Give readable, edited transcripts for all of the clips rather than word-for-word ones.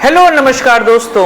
Hello नमस्कार दोस्तों।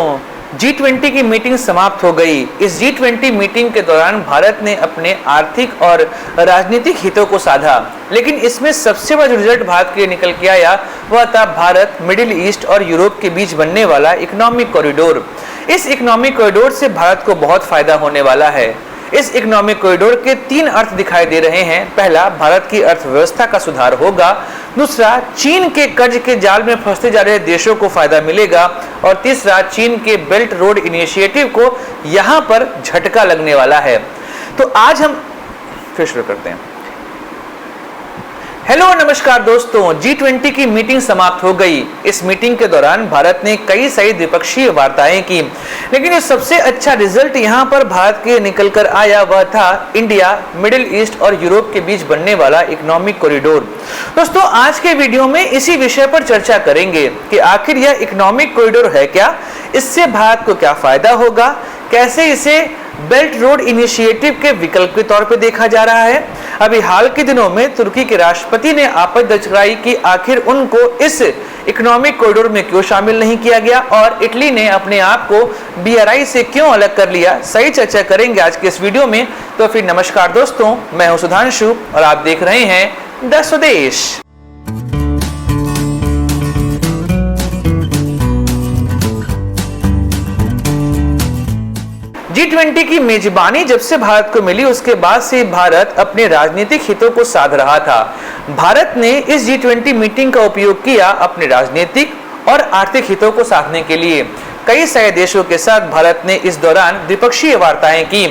G20 की मीटिंग समाप्त हो गई। इस G20 मीटिंग के दौरान भारत ने अपने आर्थिक और राजनीतिक हितों को साधा, लेकिन इसमें सबसे बड़ा जो रिजल्ट भारत के लिए निकल के आया वह था भारत, मिडिल ईस्ट और यूरोप के बीच बनने वाला इकोनॉमिक कॉरिडोर। इस इकोनॉमिक कॉरिडोर से भारत को बहुत फायदा होने वाला है। इस इकोनॉमिक कॉरिडोर के 3 अर्थ दिखाई दे रहे हैं। पहला, भारत की अर्थव्यवस्था का सुधार होगा। दूसरा, चीन के कर्ज के जाल में फंसते जा रहे देशों को फायदा मिलेगा। और तीसरा, चीन के बेल्ट रोड इनिशिएटिव को यहां पर झटका लगने वाला है। तो आज हम फिर शुरू करते हैं। हेलो नमस्कार दोस्तों, G20 की मीटिंग समाप्त हो गई। इस मीटिंग के दौरान भारत ने कई सारी द्विपक्षीय वार्ताएं की, लेकिन जो सबसे अच्छा रिजल्ट यहां पर भारत के निकल कर आया वह था इंडिया, मिडिल ईस्ट और यूरोप के बीच बनने वाला इकोनॉमिक कॉरिडोर। दोस्तों, आज के वीडियो में इसी विषय पर चर्चा करेंगे कि आखिर यह इकोनॉमिक कॉरिडोर है क्या, इससे भारत को क्या फायदा होगा, कैसे इसे बेल्ट रोड इनिशिएटिव के विकल्प के तौर पर देखा जा रहा है। अभी हाल के दिनों में तुर्की के राष्ट्रपति ने आपत्ति दर्ज कराई कि आखिर उनको इस इकोनॉमिक कॉरिडोर में क्यों शामिल नहीं किया गया और इटली ने अपने आप को BRI से क्यों अलग कर लिया। सही चर्चा करेंगे आज के इस वीडियो में। तो फिर नमस्कार दोस्तों, मैं हूं सुधांशु और आप देख रहे हैं द स्वदेश। G20 की मेजबानी जब से भारत को मिली उसके बाद से भारत अपने राजनीतिक हितों को साध रहा था। भारत ने इस G20 मीटिंग का उपयोग किया अपने राजनीतिक और आर्थिक हितों को साधने के लिए। कई सारे देशों के साथ भारत ने इस दौरान द्विपक्षीय वार्ताएं की,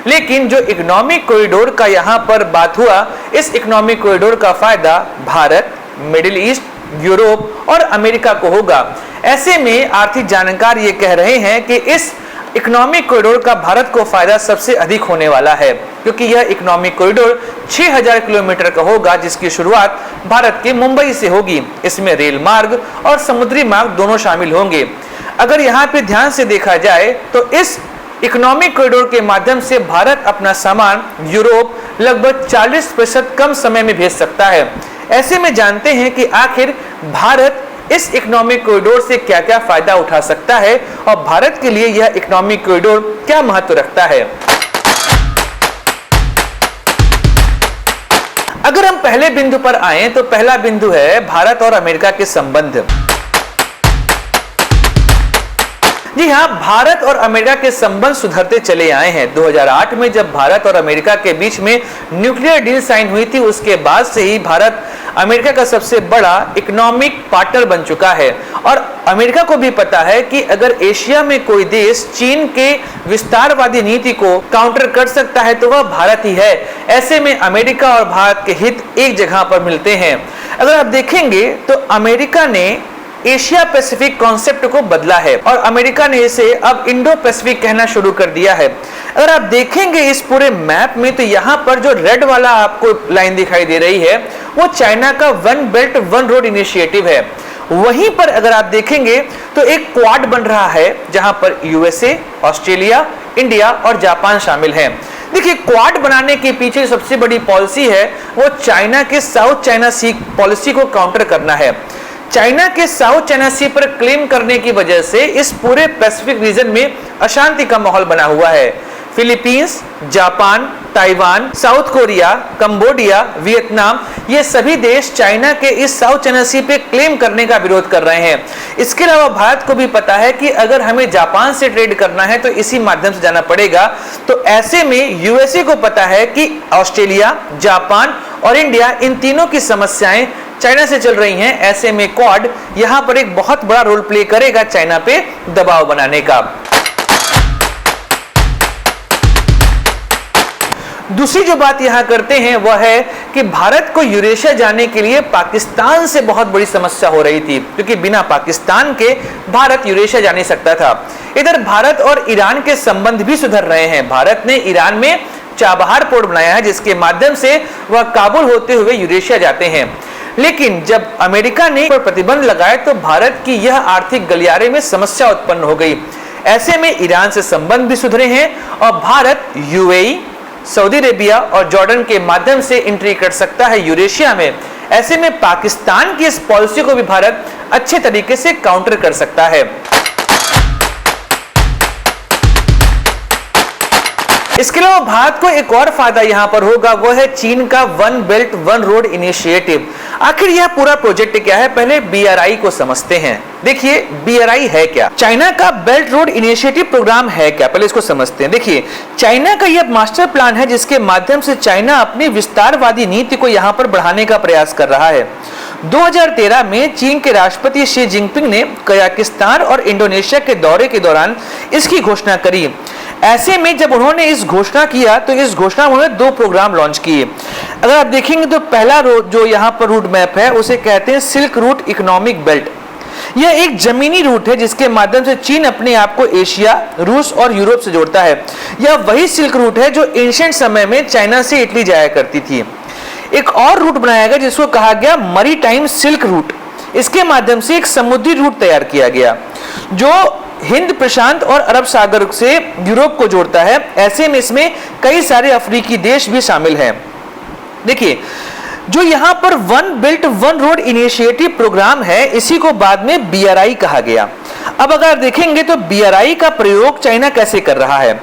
लेकिन जो इकोनॉमिक कॉरिडोर का यहाँ पर बात हुआ, इस इकोनॉमिक कॉरिडोर का फायदा भारत, मिडिल ईस्ट, यूरोप और अमेरिका को होगा। ऐसे में आर्थिक जानकार ये कह रहे हैं कि इस इकोनॉमिक कॉरिडोर का भारत को फायदा सबसे अधिक होने वाला है, क्योंकि यह इकोनॉमिक कॉरिडोर 6000 किलोमीटर का होगा, जिसकी शुरुआत भारत के मुंबई से होगी। इसमें रेल मार्ग और समुद्री मार्ग दोनों शामिल होंगे। अगर यहाँ पे ध्यान से देखा जाए तो इस इकोनॉमिक कॉरिडोर के माध्यम से भारत अपना सामान यूरोप लगभग 40% कम समय में भेज सकता है। ऐसे में जानते हैं कि आखिर भारत इस इकोनॉमिक कॉरिडोर से क्या क्या फायदा उठा सकता है और भारत के लिए यह इकोनॉमिक कॉरिडोर क्या महत्व रखता है। अगर हम पहले बिंदु पर आए तो पहला बिंदु है भारत और अमेरिका के संबंध। जी हाँ, भारत और अमेरिका के संबंध सुधरते चले आए हैं। 2008 में जब भारत और अमेरिका के बीच में न्यूक्लियर डील साइन हुई थी, उसके बाद से ही भारत अमेरिका का सबसे बड़ा इकोनॉमिक पार्टनर बन चुका है। और अमेरिका को भी पता है कि अगर एशिया में कोई देश चीन के विस्तारवादी नीति को काउंटर कर सकता है तो वह भारत ही है। ऐसे में अमेरिका और भारत के हित एक जगह पर मिलते हैं। अगर आप देखेंगे तो अमेरिका ने एशिया पैसिफिक कॉन्सेप्ट को बदला है और अमेरिका ने इसे अब इंडो पैसिफिक कहना शुरू कर दिया है। अगर आप देखेंगे इस पूरे मैप में तो यहाँ पर जो रेड वाला आपको लाइन दिखाई दे रही है वो चाइना का one belt one road initiative है। वहीं पर अगर आप देखेंगे तो एक क्वाड बन रहा है जहां पर USA, ऑस्ट्रेलिया, इंडिया और जापान शामिल हैं। देखिए, क्वाड बनाने के पीछे सबसे बड़ी पॉलिसी है वो चाइना के साउथ चाइना सी पॉलिसी को काउंटर करना है। चाइना के साउथ चाइना सी पर क्लेम करने की वजह से इस पूरे पैसिफिक रीजन में अशांति का माहौल बना हुआ है। Philippines, Japan, Taiwan, south Korea, Cambodia, Vietnam, ये सभी देश चाइना के इस साउथ चाइना सी पे क्लेम करने का विरोध कर रहे हैं। इसके अलावा भारत को भी पता है कि अगर हमें जापान से ट्रेड करना है तो इसी माध्यम से जाना पड़ेगा। तो ऐसे में USA को पता है कि ऑस्ट्रेलिया, जापान और इंडिया, इन तीनों की समस्याएं चाइना से चल रही हैं। ऐसे में क्वाड यहां पर एक बहुत बड़ा रोल प्ले करेगा चाइना पे दबाव बनाने का। दूसरी जो बात यहां करते हैं वह है कि भारत को यूरेशिया जाने के लिए पाकिस्तान से बहुत बड़ी समस्या हो रही थी, क्योंकि बिना पाकिस्तान के भारत यूरेशिया जा नहीं सकता था। इधर भारत और ईरान के संबंध भी सुधर रहे हैं। भारत ने ईरान में चाबहार पोर्ट बनाया है, जिसके माध्यम से वह काबुल होते हुए यूरेशिया जाते हैं। लेकिन जब अमेरिका ने प्रतिबंध लगाए तो भारत की यह आर्थिक गलियारे में समस्या उत्पन्न हो गई। ऐसे में ईरान से संबंध भी सुधरे हैं और भारत UAE, सऊदी अरेबिया और जॉर्डन के माध्यम से एंट्री कर सकता है यूरेशिया में। ऐसे में पाकिस्तान की इस पॉलिसी को भी भारत अच्छे तरीके से काउंटर कर सकता है। इसके अलावा भारत को एक और फायदा यहाँ पर होगा, वो है चीन का one belt one road initiative. आखिर यह पूरा प्रोजेक्ट क्या है, पहले BRI को समझते हैं। देखिए BRI है क्या, चाइना का बेल्ट रोड इनिशिएटिव प्रोग्राम है क्या, पहले इसको समझते हैं। देखिए चाइना का यह मास्टर प्लान है जिसके माध्यम से चाइना अपनी विस्तारवादी नीति को यहाँ पर बढ़ाने का प्रयास कर रहा है। 2013 में चीन के राष्ट्रपति शी जिनपिंग ने कजाकिस्तान और इंडोनेशिया के दौरे के दौरान इसकी घोषणा करी। ऐसे में जब उन्होंने इस घोषणा किया तो इस घोषणा में उन्होंने 2 प्रोग्राम लॉन्च किए। अगर आप देखेंगे तो पहला जो यहाँ पर रूट मैप है उसे कहते हैं सिल्क रूट इकोनॉमिक बेल्ट। यह एक जमीनी रूट है जिसके माध्यम से चीन अपने आप को एशिया, रूस और यूरोप से जोड़ता है। यह वही सिल्क रूट है जो एंशिएंट समय में चाइना से इटली जाया करती थी। एक और रूट बनाया गया जिसको कहा गया मैरीटाइम सिल्क रूट। इसके माध्यम से एक समुद्री रूट तैयार किया गया जो हिंद प्रशांत और अरब सागर से यूरोप को जोड़ता है। ऐसे में इसमें कई सारे अफ्रीकी देश भी शामिल हैं। देखिए जो यहाँ पर one belt one road initiative programme है इसी को बाद में BRI कहा गया। अब अगर देखेंगे तो BRI का प्रयोग चाइना कैसे कर रहा है।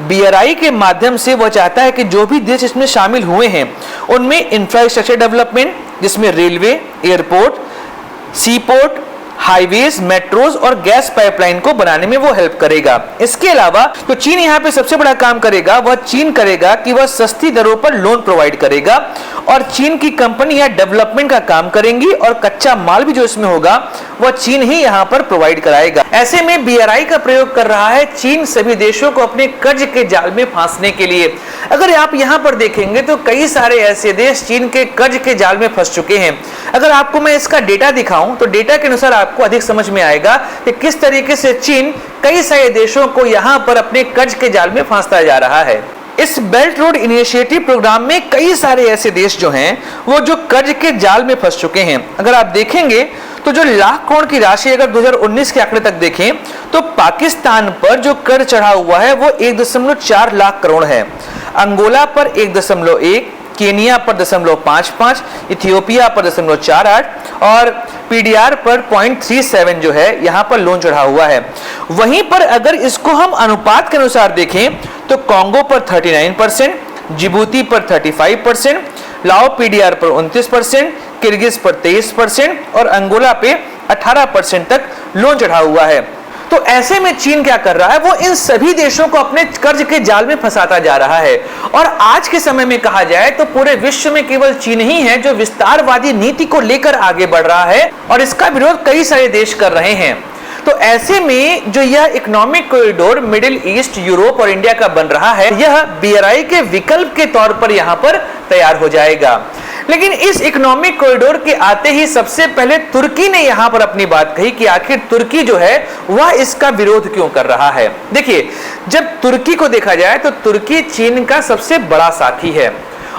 BRI के माध्यम से वह चाहता है कि जो भी देश इसमें शामिल हुए हैं उनमें इंफ्रास्ट्रक्चर डेवलपमेंट, जिसमें रेलवे, एयरपोर्ट, सी पोर्ट, हाईवेज, मेट्रोज और गैस पाइपलाइन को बनाने में वो हेल्प करेगा। इसके अलावा तो चीन यहाँ पे सबसे बड़ा काम करेगा, वह चीन करेगा कि वह सस्ती दरों पर लोन प्रोवाइड करेगा और चीन की कंपनियां डेवलपमेंट का काम करेंगी और कच्चा माल भी जो इसमें होगा वह चीन ही यहाँ पर प्रोवाइड कराएगा। ऐसे में BRI का प्रयोग कर रहा है चीन सभी देशों को अपने कर्ज के जाल में फांसने के लिए। अगर आप यहाँ पर देखेंगे तो कई सारे ऐसे देश चीन के कर्ज के जाल में फंस चुके हैं। अगर आपको मैं इसका डेटा दिखाऊं तो डेटा के अनुसार आपको अधिक समझ में आएगा कि किस तरीके से चीन कई सारे देशों को यहाँ पर अपने कर्ज के जाल में फांसता जा रहा है। इस बेल्ट रोड इनिशिएटिव प्रोग्राम में कई सारे ऐसे देश जो हैं वो जो कर्ज के जाल में फंस चुके हैं। अगर आप देखेंगे तो जो लाख करोड़ की राशि अगर 2019 के आंकड़े तक देखें तो पाकिस्तान पर जो कर चढ़ा हुआ है वो 1.4 लाख करोड़ है, अंगोला पर 1.1, केनिया पर 0.55, इथियोपिया पर 0.48 और PDR पर 0.37 जो है यहाँ पर लोन चढ़ा हुआ है। वहीं पर अगर इसको हम अनुपात के अनुसार देखें तो कांगो पर 39%, जिबूती पर 35%, लाओ PDR पर 29%, किर्गिज पर 23% और अंगोला पे 18% तक लोन चढ़ा हुआ है। तो ऐसे में चीन क्या कर रहा है, वो इन सभी देशों को अपने कर्ज के जाल में फंसाता जा रहा है। और आज के समय में कहा जाए तो पूरे विश्व में केवल चीन ही है जो विस्तारवादी नीति को लेकर आगे बढ़ रहा है और इसका विरोध कई सारे देश कर रहे हैं। तो ऐसे में जो यह economic corridor middle east, Europe और इंडिया का बन रहा है, यह BRI के विकल्प के तौर पर यहाँ पर तैयार हो जाएगा। लेकिन इस इकोनॉमिक कॉरिडोर के आते ही सबसे पहले तुर्की ने यहाँ पर अपनी बात कही कि आखिर तुर्की जो है वह इसका विरोध क्यों कर रहा है। देखिए जब तुर्की को देखा जाए तो तुर्की चीन का सबसे बड़ा साथी है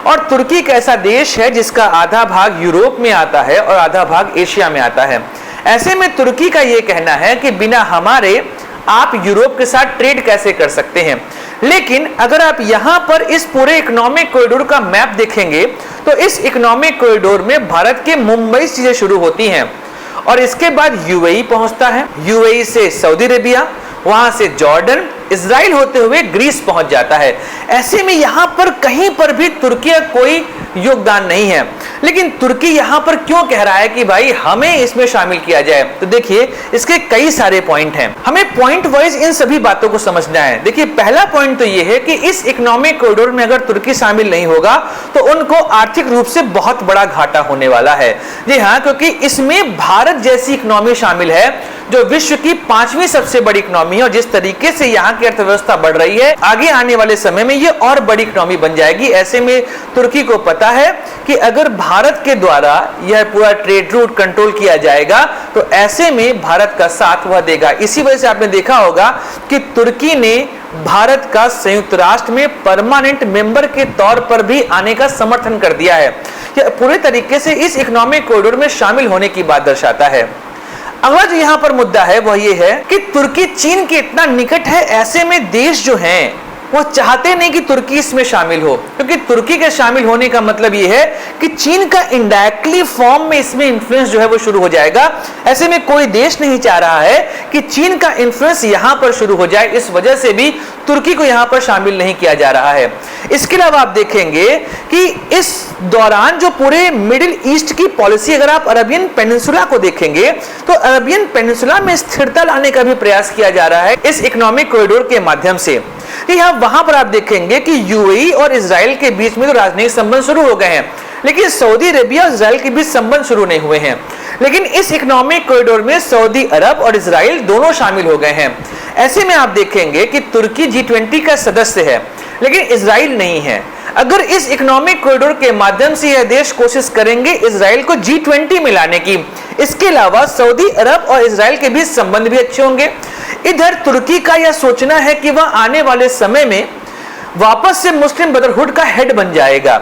और तुर्की एक ऐसा देश है जिसका आधा भाग यूरोप में आता है और आधा भाग एशिया में आता है। ऐसे में तुर्की का यह कहना है कि बिना हमारे आप यूरोप के साथ ट्रेड कैसे कर सकते हैं। लेकिन अगर आप यहां पर इस पूरे इकोनॉमिक कॉरिडोर का मैप देखेंगे तो इस इकोनॉमिक कॉरिडोर में भारत के मुंबई से शुरू होती हैं और इसके बाद UAE पहुंचता है, UAE से सऊदी अरेबिया, वहां से जॉर्डन, इजराइल होते हुए ग्रीस पहुंच जाता है। ऐसे में यहां पर कहीं पर भी तुर्की का कोई योगदान नहीं है। लेकिन तुर्की यहां पर क्यों कह रहा है कि भाई हमें इसमें शामिल किया जाए, तो देखिए इसके कई सारे पॉइंट हैं, हमें पॉइंट वाइज इन सभी बातों को समझना है। देखिए पहला पॉइंट तो यह है कि इस इकोनॉमिक कॉरिडोर में अगर तुर्की शामिल नहीं होगा तो उनको आर्थिक रूप से बहुत बड़ा घाटा होने वाला है। जी हाँ, क्योंकि इसमें भारत जैसी इकोनॉमी शामिल है जो विश्व की 5वीं सबसे बड़ी इकोनॉमी है और जिस तरीके से यहाँ की अर्थव्यवस्था बढ़ रही है आगे आने वाले समय में ये और बड़ी इकोनॉमी बन जाएगी। ऐसे में तुर्की को पता है कि अगर भारत के द्वारा यह पूरा ट्रेड रूट कंट्रोल किया जाएगा तो ऐसे में भारत का साथ वह देगा। इसी वजह से आपने देखा होगा कि तुर्की ने भारत का संयुक्त राष्ट्र में परमानेंट मेंबर के तौर पर भी आने का समर्थन कर दिया है। यह पूरे तरीके से इस इकोनॉमिक कॉरिडोर में शामिल होने की बात दर्शाता है। अगला जो यहाँ पर मुद्दा है वह ये है कि तुर्की चीन के इतना निकट है, ऐसे में देश जो हैं वो चाहते नहीं कि तुर्की इसमें शामिल हो, क्योंकि तुर्की के शामिल होने का मतलब ये है कि चीन का इनडायरेक्टली फॉर्म में इसमें इन्फ्लुएंस जो है वो शुरू हो जाएगा। ऐसे में कोई देश नहीं चाह रहा है कि चीन का इन्फ्लुएंस यहां पर शुरू हो जाए। इस वजह से भी तुर्की को यहां पर शामिल नहीं किया जा रहा है। इसके अलावा आप देखेंगे कि इस दौरान जो पूरे मिडिल ईस्ट की पॉलिसी, अगर आप अरबियन पेनिनसुला को देखेंगे तो अरबियन पेनिनसुला में स्थिरता लाने का भी प्रयास किया जा रहा है इस इकोनॉमिक कॉरिडोर के माध्यम से। वहां पर आप देखेंगे कि यूएई और इजराइल के बीच में तो राजनयिक संबंध शुरू हो गए हैं, लेकिन सऊदी अरेबिया और इजराइल के बीच संबंध शुरू नहीं हुए हैं। लेकिन इस इकोनॉमिक कॉरिडोर में सऊदी अरब और इजराइल दोनों शामिल हो गए हैं। ऐसे में आप देखेंगे कि तुर्की G20 का सदस्य है, लेकिन इजराइल नहीं है। अगर इस इकोनॉमिक कॉरिडोर के माध्यम से यह देश कोशिश करेंगे इजराइल को G20 में लाने की, इसके अलावा सऊदी अरब और इजराइल के बीच संबंध भी अच्छे होंगे। इधर तुर्की का यह सोचना है कि वह आने वाले समय में वापस से मुस्लिम ब्रदरहुड का हेड बन जाएगा,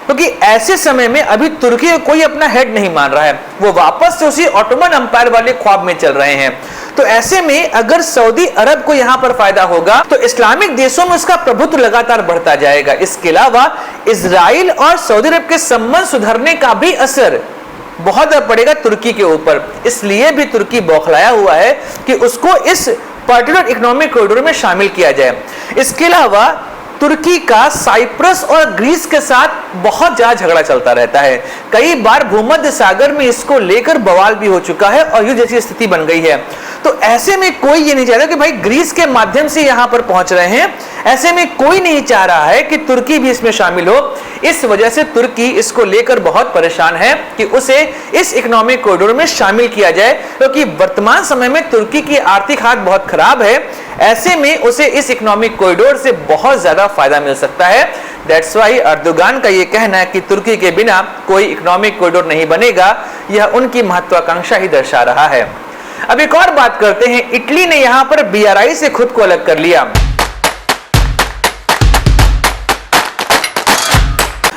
क्योंकि ऐसे समय में अभी तुर्की को कोई अपना हेड नहीं मान रहा है, वो वापस से उसी ऑटोमन अंपायर वाले ख्वाब में चल रहे हैं। तो ऐसे में अगर सऊदी अरब को यहां पर फायदा होगा तो इस्लामिक देशों में उसका प्रभुत्व लगातार बढ़ता जाएगा। इसके अलावा इजराइल और सऊदी अरब के संबंध सुधरने का भी असर बहुत पड़ेगा तुर्की के ऊपर। इसलिए भी तुर्की बौखलाया हुआ है कि उसको इस पर्टिकुलर इकोनॉमिक कॉरिडोर में शामिल किया जाए। इसके अलावा तुर्की का साइप्रस और ग्रीस के साथ बहुत ज्यादा झगड़ा चलता रहता है। कई बार भूमध्य सागर में इसको लेकर बवाल भी हो चुका है और युद्ध जैसी स्थिति बन गई है। तो ऐसे में कोई ये नहीं चाहता कि भाई ग्रीस के माध्यम से यहां पर पहुंच रहे हैं, ऐसे में कोई नहीं चाह रहा है कि तुर्की भी इसमें शामिल हो। इस वजह से तुर्की इसको लेकर बहुत परेशान है कि उसे इस इकोनॉमिक कॉरिडोर में शामिल किया जाए, क्योंकि वर्तमान समय में तुर्की की आर्थिक हालत बहुत खराब है। ऐसे में उसे इस इकोनॉमिक कॉरिडोर से बहुत ज्यादा फायदा मिल सकता है। दैट्स वाई अर्दोगान का यह कहना है कि तुर्की के बिना कोई इकोनॉमिक कॉरिडोर नहीं बनेगा, यह उनकी महत्वाकांक्षा ही दर्शा रहा है। अब एक और बात करते हैं, इटली ने यहां पर BRI से खुद को अलग कर लिया।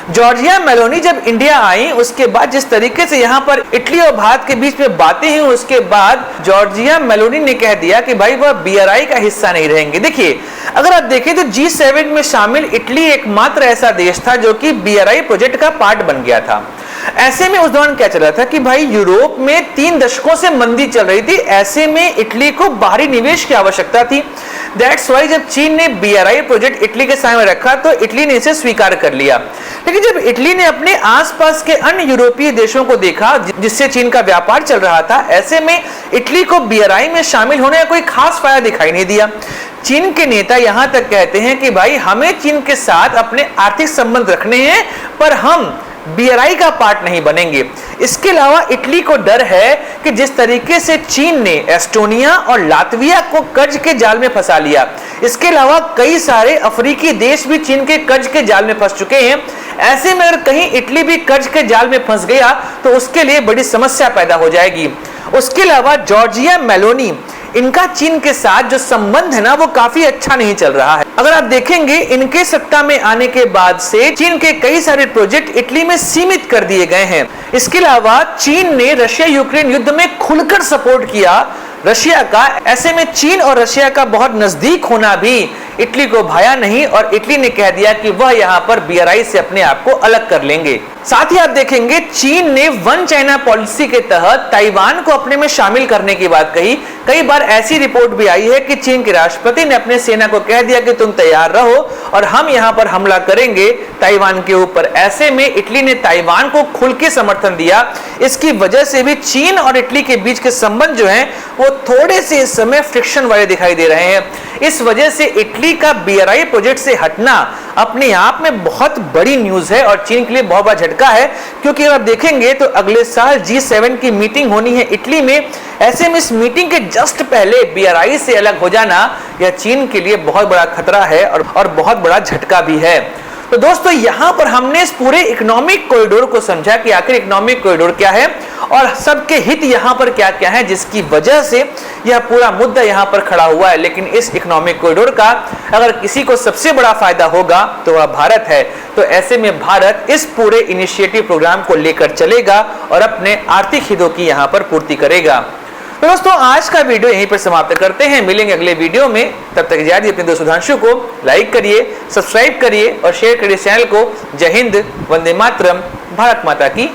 जॉर्जिया मेलोनी जब इंडिया आई उसके बाद जिस तरीके से यहाँ पर इटली और भारत के बीच में बातें हुई, उसके बाद जॉर्जिया मेलोनी ने कह दिया कि भाई वह BRI का हिस्सा नहीं रहेंगे। देखिए, अगर आप देखें तो G7 में शामिल इटली एकमात्र ऐसा देश था जो कि BRI प्रोजेक्ट का पार्ट बन गया था। ऐसे में उस दौरान क्या चल रहा था कि भाई यूरोप में 3 दशकों से मंदी चल रही थी, ऐसे में इटली को बाहरी निवेश की आवश्यकता थी। दैट्स वाई जब चीन ने BRI प्रोजेक्ट इटली के सामने रखा तो इटली ने इसे स्वीकार कर लिया। लेकिन जब इटली ने अपने आसपास के अन्य यूरोपीय देशों को देखा जिससे चीन का व्यापार चल रहा था, ऐसे में इटली को BRI में शामिल होने का कोई खास फायदा दिखाई नहीं दिया। चीन के नेता यहां तक कहते हैं कि भाई हमें चीन के साथ अपने आर्थिक संबंध रखने हैं, पर हम BRI का पार्ट नहीं बनेंगे। इसके अलावा इटली को डर है कि जिस तरीके से चीन ने एस्टोनिया और लातविया को कर्ज के जाल में फंसा लिया, इसके अलावा कई सारे अफ्रीकी देश भी चीन के कर्ज के जाल में फंस चुके हैं। ऐसे में अगर कहीं इटली भी कर्ज के जाल में फंस गया तो उसके लिए बड़ी समस्या पैदा हो जाएगी। उसके अलावा जॉर्जिया मेलोनी, इनका चीन के साथ जो संबंध है ना वो काफी अच्छा नहीं चल रहा है। अगर आप देखेंगे इनके सत्ता में आने के बाद से चीन के कई सारे प्रोजेक्ट इटली में सीमित कर दिए गए हैं। इसके अलावा चीन ने रशिया यूक्रेन युद्ध में खुलकर सपोर्ट किया रशिया का। ऐसे में चीन और रशिया का बहुत नजदीक होना भी इटली को भाया नहीं और इटली ने कह दिया कि वह यहां पर BRI से अपने आप को अलग कर लेंगे। साथ ही आप देखेंगे चीन ने वन चाइना पॉलिसी के तहत ताइवान को अपने में शामिल करने की बात कही। कई बार ऐसी रिपोर्ट भी आई है कि चीन के राष्ट्रपति ने अपने सेना को कह दिया कि तुम तैयार रहो और हम यहां पर हमला करेंगे ताइवान के ऊपर। ऐसे में इटली ने ताइवान को खुल के समर्थन दिया। इसकी वजह से भी चीन और इटली के बीच के संबंध जो हैं वो थोड़े से इस समय फ्रिक्शन वाले दिखाई दे रहे हैं। इस वजह से इटली का BRI प्रोजेक्ट से हटना अपने आप में बहुत बड़ी न्यूज है और चीन के लिए बहुत बड़ा झटका है, क्योंकि अगर आप देखेंगे तो अगले साल G7 की मीटिंग होनी है इटली में। ऐसे में इस मीटिंग के जस्ट पहले BRI से अलग हो जाना यह चीन के लिए बहुत बड़ा खतरा है और बहुत बड़ा झटका भी है। तो दोस्तों यहां पर हमने इस पूरे इकोनॉमिक कॉरिडोर को समझा कि आखिर इकोनॉमिक कॉरिडोर क्या है और सबके हित यहां पर क्या क्या है, जिसकी वजह से यह पूरा मुद्दा यहां पर खड़ा हुआ है। लेकिन इस इकोनॉमिक कॉरिडोर का अगर किसी को सबसे बड़ा फायदा होगा तो वह भारत है। तो ऐसे में भारत इस पूरे इनिशिएटिव प्रोग्राम को लेकर चलेगा और अपने आर्थिक हितों की यहां पर पूर्ति करेगा। तो दोस्तों आज का वीडियो यहीं पर समाप्त करते हैं, मिलेंगे अगले वीडियो में। तब तक इजाजत अपने दोस्त सुधांशु को लाइक करिए, सब्सक्राइब करिए और शेयर करिए चैनल को। जय हिंद, वंदे मातरम, भारत माता की